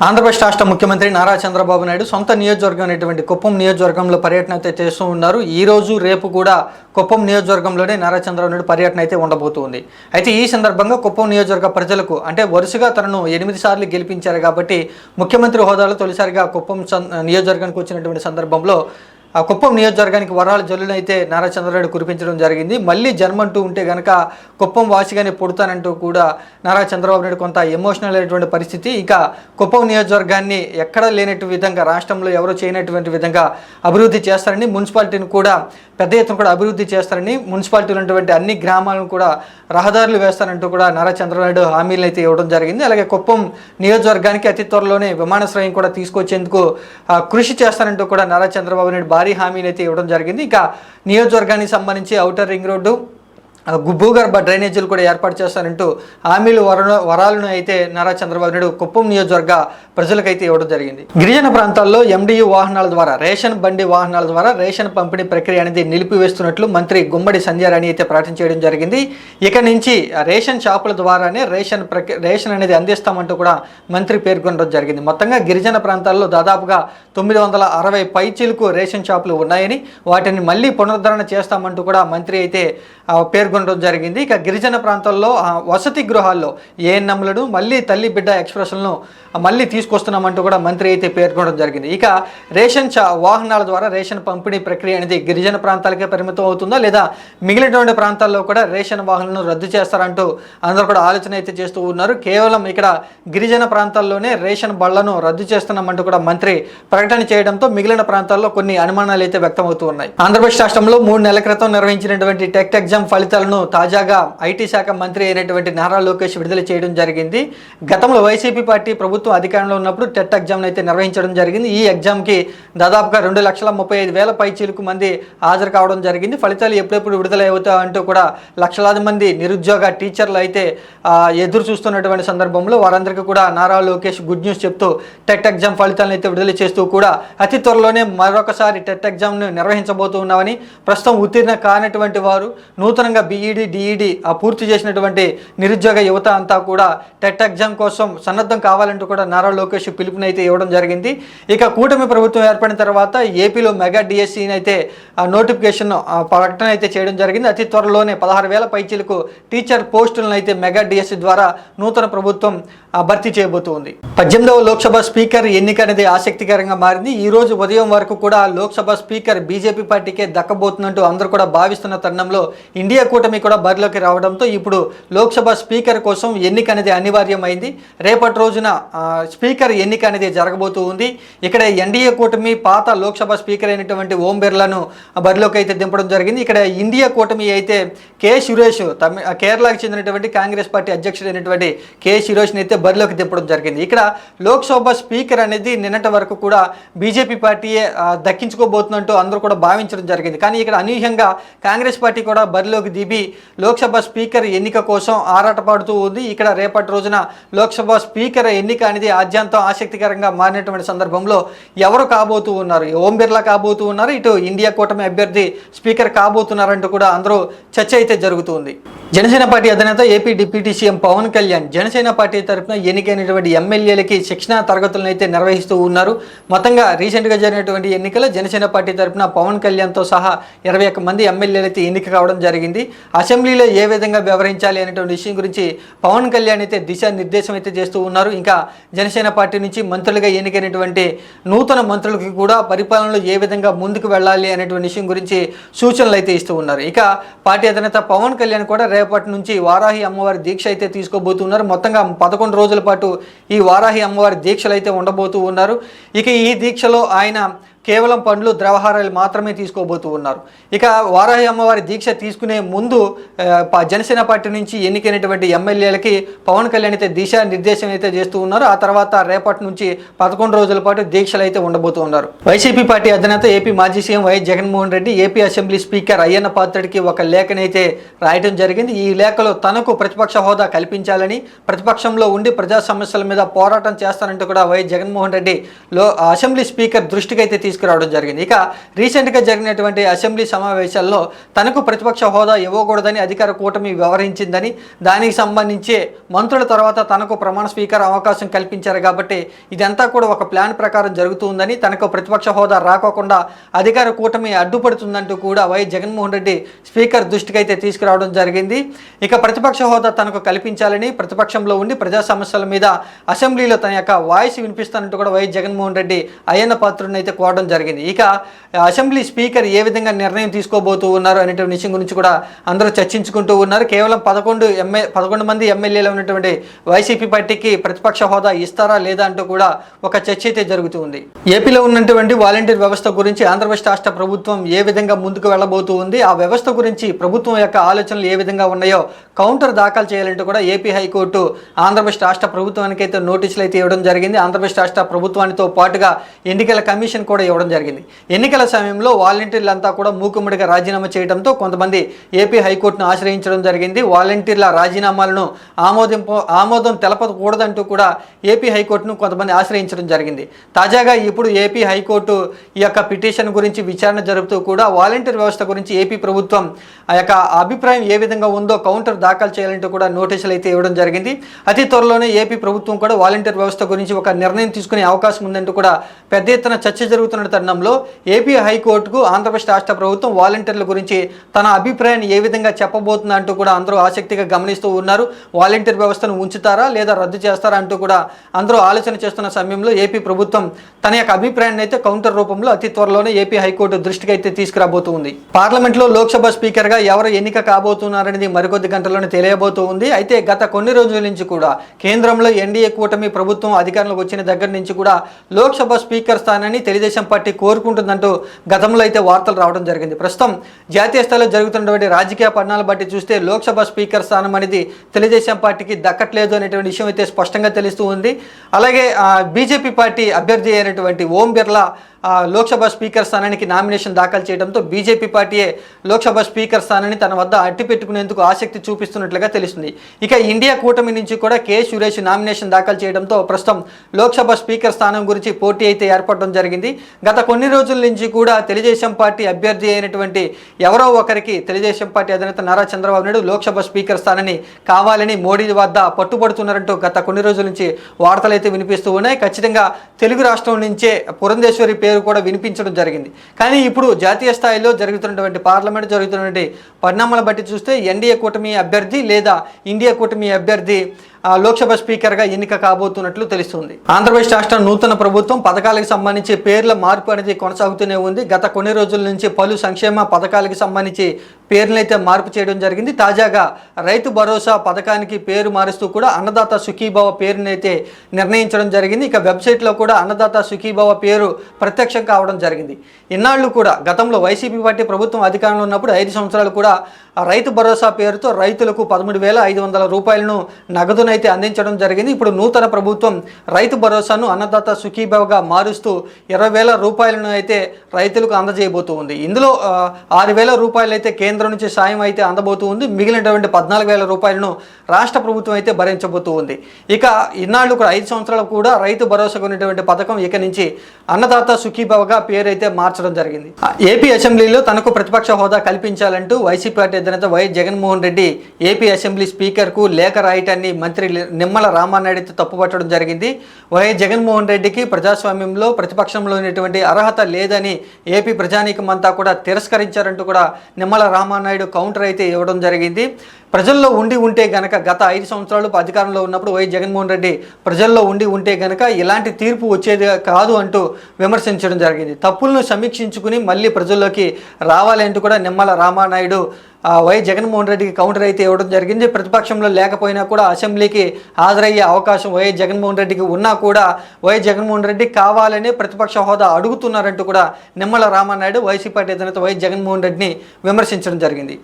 ఆంధ్రప్రదేశ్ రాష్ట్ర ముఖ్యమంత్రి నారా చంద్రబాబు నాయుడు సొంత నియోజకవర్గం అయినటువంటి కుప్పం నియోజకవర్గంలో పర్యటన అయితే చేస్తూ ఉన్నారు. ఈ రోజు రేపు కూడా కుప్పం నియోజకవర్గంలోనే నారా చంద్రబాబు నాయుడు పర్యటన అయితే ఉండబోతుంది. అయితే ఈ సందర్భంగా కుప్పం నియోజకవర్గ ప్రజలకు అంటే వరుసగా తనను 8 సార్లు గెలిపించారు కాబట్టి ముఖ్యమంత్రి హోదాలో తొలిసారిగా కుప్పం నియోజకవర్గానికి వచ్చినటువంటి సందర్భంలో ఆ కుప్పం నియోజకవర్గానికి వరాల జల్లును అయితే నారా చంద్రబాబు కురిపించడం జరిగింది. మళ్ళీ జన్మంటూ ఉంటే గనక కుప్పం వాసిగానే పుడతానంటూ కూడా నారా చంద్రబాబు నాయుడు కొంత ఎమోషనల్ అయినటువంటి పరిస్థితి. ఇక కుప్పం నియోజకవర్గాన్ని ఎక్కడా లేనట్టు విధంగా రాష్ట్రంలో ఎవరో చేయనటువంటి విధంగా అభివృద్ధి చేస్తారని, మున్సిపాలిటీని కూడా పెద్ద ఎత్తున కూడా అభివృద్ధి చేస్తారని, మున్సిపాలిటీలో ఉన్నటువంటి అన్ని గ్రామాలను కూడా రహదారులు వేస్తారంటూ కూడా నారా చంద్రబాబు నాయుడు హామీలు అయితే ఇవ్వడం జరిగింది. అలాగే కుప్పం నియోజకవర్గానికి అతి త్వరలోనే విమానాశ్రయం కూడా తీసుకొచ్చేందుకు కృషి చేస్తారంటూ కూడా నారా చంద్రబాబు నాయుడు భారీ హామీలు అయితే ఇవ్వడం జరిగింది. ఇక నియోజకవర్గానికి సంబంధించి ఔటర్ రింగ్ రోడ్డు, భూగర్భ డ్రైనేజీలు కూడా ఏర్పాటు చేస్తారంటూ హామీలు వరాలను అయితే నారా చంద్రబాబు నాయుడు కుప్పం నియోజకవర్గ ప్రజలకైతే ఇవ్వడం జరిగింది. గిరిజన ప్రాంతాల్లో MDU వాహనాల ద్వారా రేషన్ బండి వాహనాల ద్వారా రేషన్ పంపిణీ ప్రక్రియ అనేది నిలిపివేస్తున్నట్లు మంత్రి గుమ్మడి సంధ్యారాణి అయితే ప్రకటించడం జరిగింది. ఇక నుంచి రేషన్ షాపుల ద్వారానే రేషన్ అనేది అందిస్తామంటూ కూడా మంత్రి పేర్కొనడం జరిగింది. మొత్తంగా గిరిజన ప్రాంతాల్లో దాదాపుగా 960 పైచీలకు రేషన్ షాపులు ఉన్నాయని, వాటిని మళ్ళీ పునరుద్ధరణ చేస్తామంటూ కూడా మంత్రి అయితే పేర్కొనడం జరిగింది. ఇక గిరిజన ప్రాంతాల్లో వసతి గృహాల్లో ఏఎన్ఎంలను మళ్ళీ తల్లి బిడ్డ ఎక్స్ప్రెస్లను మళ్ళీ తీసుకొస్తున్నామంటూ కూడా మంత్రి అయితే పేర్కొనడం జరిగింది. ఇక రేషన్ వాహనాల ద్వారా రేషన్ పంపిణీ ప్రక్రియ అనేది గిరిజన ప్రాంతాలకే పరిమితం అవుతుందా లేదా మిగిలినటువంటి ప్రాంతాల్లో కూడా రేషన్ వాహనాలను రద్దు చేస్తారంటూ అందరూ కూడా ఆలోచన అయితే చేస్తూ ఉన్నారు. కేవలం ఇక్కడ గిరిజన ప్రాంతాల్లోనే రేషన్ బళ్లను రద్దు చేస్తున్నామంటూ కూడా మంత్రి ప్రకటన చేయడంతో మిగిలిన ప్రాంతాల్లో కొన్ని అనుమానాలు అయితే వ్యక్తమవుతూ ఉన్నాయి. ఆంధ్రప్రదేశ్ రాష్ట్రంలో 3 నెలల క్రితం నిర్వహించినటువంటి టెట్ ఎగ్జామ్ ఫలితాలను తాజాగా ఐటీ శాఖ మంత్రి అయినటువంటి నారా లోకేష్ విడుదల చేయడం జరిగింది. గతంలో వైసీపీ పార్టీ ప్రభుత్వం అధికారంలో ఉన్నప్పుడు టెట్ ఎగ్జామ్ అయితే నిర్వహించడం జరిగింది. ఈ ఎగ్జామ్కి దాదాపుగా 2,35,000 పైచీలకు మంది హాజరు కావడం జరిగింది. ఫలితాలు ఎప్పుడెప్పుడు విడుదల అవుతా అంటూ కూడా లక్షలాది మంది నిరుద్యోగ టీచర్లు అయితే ఎదురు చూస్తున్నటువంటి సందర్భంలో వారందరికీ కూడా నారా లోకేష్ గుడ్ న్యూస్ చెప్తూ టెట్ ఎగ్జామ్ ఫలితాలను అయితే విడుదల చేస్తూ కూడా అతి త్వరలోనే మరొకసారి టెట్ ఎగ్జామ్ను నిర్వహించబోతూ ఉన్నామని, ప్రస్తుతం ఉత్తీర్ణ కానటువంటి వారు నూతనంగా BED, DED పూర్తి చేసినటువంటి నిరుద్యోగ యువత అంతా కూడా టెట్ ఎగ్జామ్ కోసం సన్నద్ధం కావాలంటూ కూడా నారా లోకేష్ పిలుపునైతే ఇవ్వడం జరిగింది. ఇక కూటమి ప్రభుత్వం ఏర్పడిన తర్వాత ఏపీలో మెగా DSCని అయితే నోటిఫికేషన్ ప్రకటన అయితే చేయడం జరిగింది. అతి త్వరలోనే 16,000 పైచీలకు టీచర్ పోస్టులను అయితే మెగా DSC ద్వారా నూతన ప్రభుత్వం భర్తీ చేయబోతుంది. 18వ లోక్సభ స్పీకర్ ఎన్నిక అనేది ఆసక్తికరంగా మారింది. ఈ రోజు ఉదయం వరకు కూడా లోక్సభ స్పీకర్ బీజేపీ పార్టీకే దక్కబోతున్నట్టు అందరూ కూడా భావిస్తున్న తరుణంలో ఇండియా కూటమి కూడా బరిలోకి రావడంతో ఇప్పుడు లోక్సభ స్పీకర్ కోసం ఎన్నిక అనేది అనివార్యమైంది. రేపటి రోజున స్పీకర్ ఎన్నిక అనేది జరగబోతూ ఉంది. ఇక్కడ ఎన్డీఏ కూటమి పాత లోక్సభ స్పీకర్ అయినటువంటి ఓం బిర్లాను బరిలోకి అయితే దింపడం జరిగింది. ఇక్కడ ఇండియా కూటమి అయితే కె సురేష్ కేరళకు చెందినటువంటి కాంగ్రెస్ పార్టీ అధ్యక్షుడైనటువంటి కె సురేష్ని అయితే బరిలోకి దింపడం జరిగింది. ఇక్కడ లోక్సభ స్పీకర్ అనేది నిన్నటి వరకు కూడా బీజేపీ పార్టీయే దక్కించుకోబోతున్నట్టు అందరూ కూడా భావించడం జరిగింది. కానీ ఇక్కడ అనూహ్యంగా కాంగ్రెస్ పార్టీ కూడా బరిలోకి దిగి లోక్సభ స్పీకర్ ఎన్నిక కోసం ఆరాటపడుతూ ఉంది. ఇక్కడ రేపటి రోజున లోక్సభ స్పీకర్ ఎన్నిక అనేది ఆద్యంతం ఆసక్తికరంగా మారినటువంటి సందర్భంలో ఎవరు కాబోతూ ఉన్నారు? ఓం బిర్లా కాబోతూ ఉన్నారు, ఇటు ఇండియా కూటమి అభ్యర్థి స్పీకర్ కాబోతున్నారంటూ కూడా అందరూ చర్చ అయితే జరుగుతుంది. జనసేన పార్టీ అధినేత AP deputy CM Pawan Kalyan Janasena party తరఫున ఎన్నికైనటువంటి ఎమ్మెల్యేలకి శిక్షణా తరగతులను అయితే నిర్వహిస్తూ ఉన్నారు. మొత్తంగా రీసెంట్గా జరిగినటువంటి ఎన్నికల్లో జనసేన పార్టీ తరఫున పవన్ కళ్యాణ్తో సహా 21 మంది ఎమ్మెల్యేలు అయితే ఎన్నిక కావడం జరిగింది. అసెంబ్లీలో ఏ విధంగా వ్యవహరించాలి అనేటువంటి విషయం గురించి పవన్ కళ్యాణ్ అయితే దిశానిర్దేశం అయితే చేస్తూ ఉన్నారు. ఇంకా జనసేన పార్టీ నుంచి మంత్రులుగా ఎన్నికైనటువంటి నూతన మంత్రులకి కూడా పరిపాలనలో ఏ విధంగా ముందుకు వెళ్ళాలి అనేటువంటి విషయం గురించి సూచనలు అయితే ఇస్తూ ఉన్నారు. ఇక పార్టీ అధినేత పవన్ కళ్యాణ్ కూడా రేపటి నుంచి వారాహి అమ్మవారి దీక్ష అయితే తీసుకోబోతున్నారు. మొత్తంగా 11 రోజుల పాటు ఈ వారాహి అమ్మవారి దీక్షలు అయితే ఉండబోతూ ఉన్నారు. ఇక ఈ దీక్షలో ఆయన కేవలం పండ్లు ద్రవహారాలు మాత్రమే తీసుకోబోతూ ఉన్నారు. ఇక వారాహి అమ్మవారి దీక్ష తీసుకునే ముందు జనసేన పార్టీ నుంచి ఎన్నికైనటువంటి ఎమ్మెల్యేలకి పవన్ కళ్యాణ్ అయితే దిశానిర్దేశం అయితే చేస్తూ ఉన్నారు. ఆ తర్వాత రేపటి నుంచి 11 రోజుల పాటు దీక్షలు అయితే ఉండబోతూ ఉన్నారు. వైసీపీ పార్టీ అధినేత ఏపీ మాజీ CM YS Jaganmohan Reddy AP assembly speaker Ayyanna పాత్రుడికి ఒక లేఖనైతే రాయడం జరిగింది. ఈ లేఖలో తనకు ప్రతిపక్ష హోదా కల్పించాలని, ప్రతిపక్షంలో ఉండి ప్రజా సమస్యల మీద పోరాటం చేస్తానంటూ కూడా YS Jaganmohan Reddy assembly speaker దృష్టికి అయితే తీసుకురావడం జరిగింది. ఇక రీసెంట్గా జరిగినటువంటి అసెంబ్లీ సమావేశాల్లో తనకు ప్రతిపక్ష హోదా ఇవ్వకూడదని అధికార కూటమి వ్యవహరించిందని, దానికి సంబంధించి మంత్రుల తర్వాత తనకు ప్రమాణ స్వీకార అవకాశం కల్పించారు కాబట్టి ఇదంతా కూడా ఒక ప్లాన్ ప్రకారం జరుగుతుందని, తనకు ప్రతిపక్ష హోదా రాకోకుండా అధికార కూటమి అడ్డుపడుతుందంటూ కూడా వైఎస్ జగన్మోహన్ రెడ్డి స్పీకర్ దృష్టికి అయితే తీసుకురావడం జరిగింది. ఇక ప్రతిపక్ష హోదా తనకు కల్పించాలని, ప్రతిపక్షంలో ఉండి ప్రజా సమస్యల మీద అసెంబ్లీలో తన యొక్క వాయిస్ వినిపిస్తానంటూ కూడా వైఎస్ జగన్మోహన్ రెడ్డి అయ్యన్న పాత్రుడిని అయితే కోరడం జరిగింది. ఇక అసెంబ్లీ స్పీకర్ ఏ విధంగా నిర్ణయం తీసుకోబోతూ ఉన్నారు అనేటువంటి విషయం గురించి కూడా అందరూ చర్చించుకుంటూ ఉన్నారు. కేవలం 11 మంది ఎమ్మెల్యేలు ఉన్నటువంటి వైసీపీ పార్టీకి ప్రతిపక్ష హోదా ఇస్తారా లేదా అంటూ కూడా ఒక చర్చ అయితే జరుగుతూ ఉంది. ఏపీలో ఉన్నటువంటి వాలంటీర్ వ్యవస్థ గురించి ఆంధ్రప్రదేశ్ రాష్ట్ర ప్రభుత్వం ఏ విధంగా ముందుకు వెళ్ళబోతూ ఉంది, ఆ వ్యవస్థ గురించి ప్రభుత్వం యొక్క ఆలోచనలు ఏ విధంగా ఉన్నాయో కౌంటర్ దాఖలు చేయాలంటూ కూడా ఏపీ హైకోర్టు ఆంధ్రప్రదేశ్ రాష్ట్ర ప్రభుత్వానికి అయితే నోటీసులు అయితే ఇవ్వడం జరిగింది. ఆంధ్రప్రదేశ్ రాష్ట్ర ప్రభుత్వానితో పాటుగా ఎన్నికల కమిషన్ కూడా ఇవ్వడం జరిగింది. ఎన్నికల సమయంలో వాలంటీర్లంతా కూడా మూకుమ్మడిగా రాజీనామా చేయడంతో కొంతమంది ఏపీ హైకోర్టును ఆశ్రయించడం జరిగింది. వాలంటీర్ల రాజీనామాలను ఆమోదం తెలపకూడదంటూ కూడా ఏపీ హైకోర్టును కొంతమంది ఆశ్రయించడం జరిగింది. తాజాగా ఇప్పుడు ఏపీ హైకోర్టు ఈ యొక్క పిటిషన్ గురించి విచారణ జరుపుతూ కూడా వాలంటీర్ వ్యవస్థ గురించి ఏపీ ప్రభుత్వం ఆ యొక్క అభిప్రాయం ఏ విధంగా ఉందో కౌంటర్ దాఖలు చేయాలంటూ కూడా నోటీసులు అయితే ఇవ్వడం జరిగింది. అతి త్వరలోనే ఏపీ ప్రభుత్వం కూడా వాలంటీర్ వ్యవస్థ గురించి ఒక నిర్ణయం తీసుకునే అవకాశం ఉందంటూ కూడా పెద్ద ఎత్తున చర్చ జరుగుతున్న తరుణంలో ఏపీ హైకోర్టుకు ఆంధ్రప్రదేశ్ రాష్ట్ర ప్రభుత్వం వాలంటీర్ల గురించి తన అభిప్రాయాన్ని ఏ విధంగా చెప్పబోతుందా అంటూ కూడా అందరూ ఆసక్తిగా గమనిస్తూ ఉన్నారు. వాలంటీర్ వ్యవస్థను ఉంచుతారా లేదా రద్దు చేస్తారా అంటూ కూడా అందరూ ఆలోచన చేస్తున్న సమయంలో ఏపీ ప్రభుత్వం తన యొక్క అభిప్రాయాన్ని అయితే కౌంటర్ రూపంలో అతి త్వరలోనే ఏపీ హైకోర్టు దృష్టికి అయితే తీసుకురాబోతుంది. పార్లమెంట్లో లోక్సభ స్పీకర్గా ఎవరు ఎన్నిక కాబోతున్నారనేది మరికొద్ది గంటల్లోనే తెలియబోతూ ఉంది. అయితే గత కొన్ని రోజుల నుంచి కూడా కేంద్రంలో ఎన్డీఏ కూటమి ప్రభుత్వం అధికారంలోకి వచ్చిన దగ్గర నుంచి కూడా లోక్సభ స్పీకర్ స్థానాన్ని తెలుగుదేశం పార్టీ కోరుకుంటుందంటూ గతంలో అయితే వార్తలు రావడం జరిగింది. ప్రస్తుతం జాతీయ స్థాయిలో జరుగుతున్నటువంటి రాజకీయ పరిణామాలు బట్టి చూస్తే లోక్సభ స్పీకర్ స్థానం అనేది తెలుగుదేశం పార్టీకి దక్కట్లేదు అనేటువంటి విషయం అయితే స్పష్టంగా తెలుస్తూ ఉంది. అలాగే బీజేపీ పార్టీ అభ్యర్థి అయినటువంటి ఓం బిర్లా లోక్సభ స్పీకర్ స్థానానికి నామినేషన్ దాఖలు చేయడంతో బీజేపీ పార్టీయే లోక్సభ స్పీకర్ స్థానాన్ని తన వద్ద అట్టిపెట్టుకునేందుకు ఆసక్తి చూపిస్తున్నట్లుగా తెలుస్తుంది. ఇక ఇండియా కూటమి నుంచి కూడా కె సురేష్ నామినేషన్ దాఖలు చేయడంతో ప్రస్తుతం లోక్సభ స్పీకర్ స్థానం గురించి పోటీ అయితే ఏర్పడడం జరిగింది. గత కొన్ని రోజుల నుంచి కూడా తెలుగుదేశం పార్టీ అభ్యర్థి అయినటువంటి ఎవరో ఒకరికి తెలుగుదేశం పార్టీ అధినేత నారా చంద్రబాబు నాయుడు లోక్సభ స్పీకర్ స్థానాన్ని కావాలని మోడీ వద్ద పట్టుబడుతున్నారంటూ గత కొన్ని రోజుల నుంచి వార్తలు అయితే వినిపిస్తూ ఉన్నాయి. ఖచ్చితంగా తెలుగు రాష్ట్రం నుంచే పురంధేశ్వరి పేరు కూడా వినిపించడం జరిగింది. కానీ ఇప్పుడు జాతీయ స్థాయిలో జరుగుతున్నటువంటి పార్లమెంట్ జరుగుతున్నటువంటి పరిణామాల బట్టి చూస్తే ఎన్డీఏ కూటమి అభ్యర్థి లేదా ఇండియా కూటమి అభ్యర్థి లోక్సభ స్పీకర్గా ఎన్నిక కాబోతున్నట్లు తెలుస్తుంది. ఆంధ్రప్రదేశ్ రాష్ట్ర నూతన ప్రభుత్వం పథకాలకు సంబంధించి పేర్ల మార్పు అనేది కొనసాగుతూనే ఉంది. గత కొన్ని రోజుల నుంచి పలు సంక్షేమ పథకాలకు సంబంధించి పేర్లైతే మార్పు చేయడం జరిగింది. తాజాగా రైతు భరోసా పథకానికి పేరు మారుస్తూ కూడా అన్నదాత సుఖీభవ పేరునైతే నిర్ణయించడం జరిగింది. ఇక వెబ్సైట్లో కూడా అన్నదాత సుఖీభవ పేరు ప్రత్యక్షం కావడం జరిగింది. ఇన్నాళ్ళు కూడా గతంలో వైసీపీ పార్టీ ప్రభుత్వం అధికారంలో ఉన్నప్పుడు 5 సంవత్సరాలు కూడా రైతు భరోసా పేరుతో రైతులకు 13,500 రూపాయలను నగదునైతే అందించడం జరిగింది. ఇప్పుడు నూతన ప్రభుత్వం రైతు భరోసాను అన్నదాత సుఖీభవగా మారుస్తూ 20,000 రూపాయలను అయితే రైతులకు అందజేయబోతూ ఉంది. ఇందులో 6,000 రూపాయలు అయితే కేంద్రం నుంచి సాయం అయితే అందబోతూ ఉంది. మిగిలినటువంటి 14,000 రూపాయలను రాష్ట్ర ప్రభుత్వం అయితే భరించబోతూ ఉంది. ఇక ఇన్నాళ్ళు కూడా 5 సంవత్సరాలు కూడా రైతు భరోసా ఉన్నటువంటి పథకం ఇక నుంచి అన్నదాత సుఖీభవగా పేరు అయితే మార్చడం జరిగింది. ఏపీ అసెంబ్లీలో తనకు ప్రతిపక్ష హోదా కల్పించాలంటూ వైసీపీ పార్టీ అధినేత వైఎస్ జగన్మోహన్ రెడ్డి ఏపీ అసెంబ్లీ స్పీకర్కు లేఖ రాయటాన్ని మంత్రి నిమ్మల రామానాయుడు తప్పుపట్టడం జరిగింది. వైఎస్ జగన్మోహన్ రెడ్డికి ప్రజాస్వామ్యంలో ప్రతిపక్షంలో ఉన్నటువంటి అర్హత లేదని ఏపీ ప్రజానీకం అంతా కూడా తిరస్కరించారంటూ కూడా నిమ్మల రామానాయుడు కౌంటర్ అయితే ఇవ్వడం జరిగింది. ప్రజల్లో ఉంటే గనక గత 5 సంవత్సరాలు అధికారంలో ఉన్నప్పుడు వైఎస్ జగన్మోహన్ రెడ్డి ప్రజల్లో ఉంటే గనక ఇలాంటి తీర్పు వచ్చేది కాదు అంటూ విమర్శించడం జరిగింది. తప్పులను సమీక్షించుకుని మళ్ళీ ప్రజల్లోకి రావాలంటూ కూడా నిమ్మల రామానాయుడు వైఎస్ జగన్మోహన్ రెడ్డికి కౌంటర్ అయితే ఇవ్వడం జరిగింది. ప్రతిపక్షంలో లేకపోయినా కూడా అసెంబ్లీకి హాజరయ్యే అవకాశం వైఎస్ జగన్మోహన్ రెడ్డికి ఉన్నా కూడా వైఎస్ జగన్మోహన్ రెడ్డి కావాలని ప్రతిపక్ష హోదా అడుగుతున్నారంటూ కూడా నిమ్మల రామానాయుడు వైసీపీ పార్టీ అధినేత వైఎస్ జగన్మోహన్ రెడ్డిని విమర్శించడం జరిగింది.